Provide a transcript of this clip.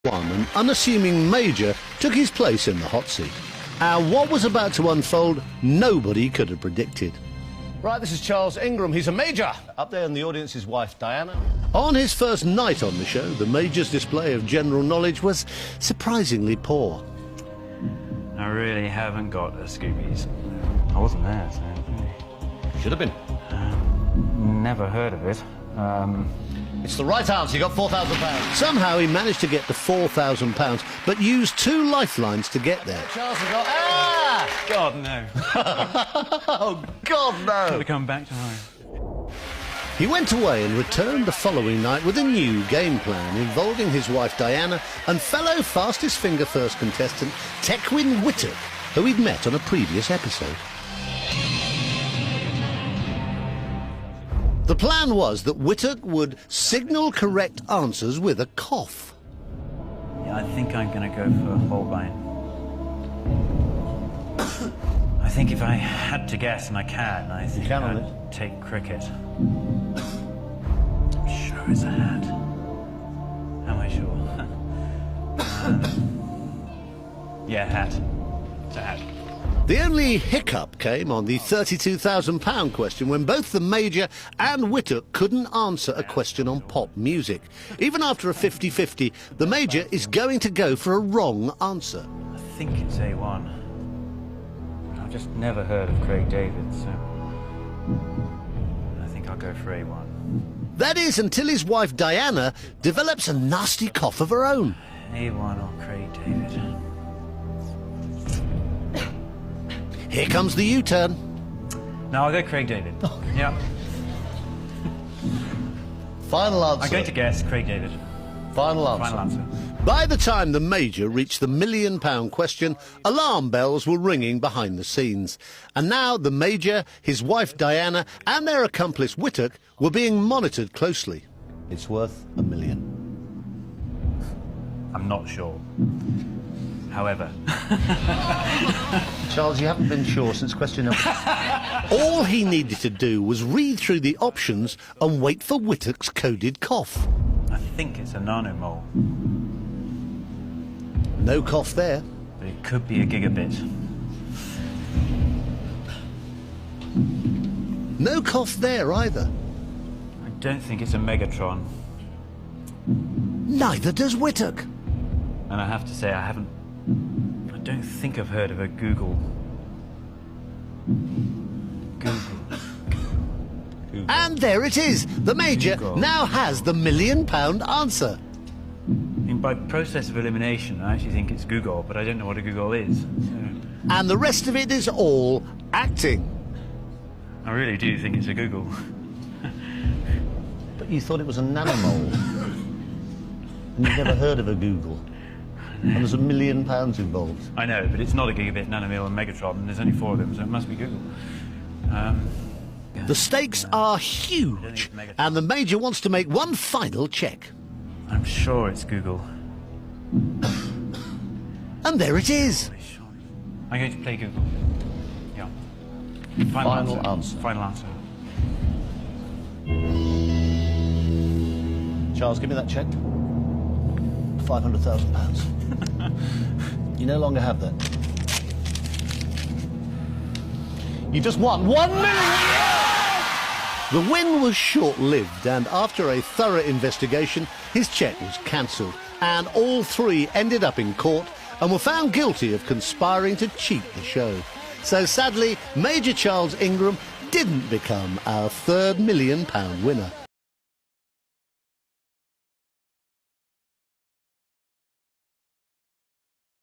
An unassuming Major took his place in the hot seat. And what was about to unfold, nobody could have predicted. Right, this is Charles Ingram. He's a Major. Up there in the audience, his wife, Diana. On his first night on the show, the Major's display of general knowledge was surprisingly poor. I really haven't got a Scoobies. I wasn't there, so... Should have been. Never heard of it. It's the right answer. You got £4,000. Somehow he managed to get to £4,000, but used two lifelines to get there. Charles has got... Ah! God, no. Oh, God, no. Got to come back to home. He went away and returned the following night with a new game plan involving his wife Diana and fellow fastest finger first contestant Tequin Whittock, who he'd met on a previous episode. The plan was that Whittock would signal correct answers with a cough. Yeah, I think I'm going to go for Holbein. I think if I had to guess, and I can, I think I'd take cricket. I'm sure it's a hat. Am I sure? Yeah, hat. It's a hat. The only hiccup came on the £32,000 question when both the Major and Whittock couldn't answer a question on pop music. Even after a 50-50, the Major is going to go for a wrong answer. I think it's A1. I've just never heard of Craig David, so I think I'll go for A1. That is, until his wife Diana develops a nasty cough of her own. A1 or Craig David. Here comes the U-turn. No, I'll go Craig David. Yeah. Final answer. I'm going to guess Craig David. Final answer. Final answer. By the time the Major reached the £1 million question, alarm bells were ringing behind the scenes. And now the Major, his wife Diana and their accomplice Whittock were being monitored closely. It's worth £1 million. I'm not sure. However. Charles, you haven't been sure since question number... All he needed to do was read through the options and wait for Whittock's coded cough. I think it's a nanomole. No cough there. But it could be a gigabit. No cough there either. I don't think it's a megatron. Neither does Whittock. And I have to say, I don't think I've heard of a Google. And there it is. The Major Google. now has the £1 million answer. By process of elimination, I actually think it's Google, but I don't know what a Google is. So. And the rest of it is all acting. I really do think it's a Google. But you thought it was a nanomole. And you've never heard of a Google. And there's £1 million involved. I know, but it's not a gigabit, nanomole, and megatron, and there's only 4 of them, so it must be Google. The stakes are huge, and the Major wants to make one final check. I'm sure it's Google. And there it is. I'm going to play Google. Yeah. Final answer. Final answer. Charles, give me that cheque. £500,000. You no longer have that. You just won £1 million! The win was short-lived, and after a thorough investigation, his cheque was cancelled, and all three ended up in court and were found guilty of conspiring to cheat the show. So sadly, Major Charles Ingram didn't become our third £1 million winner.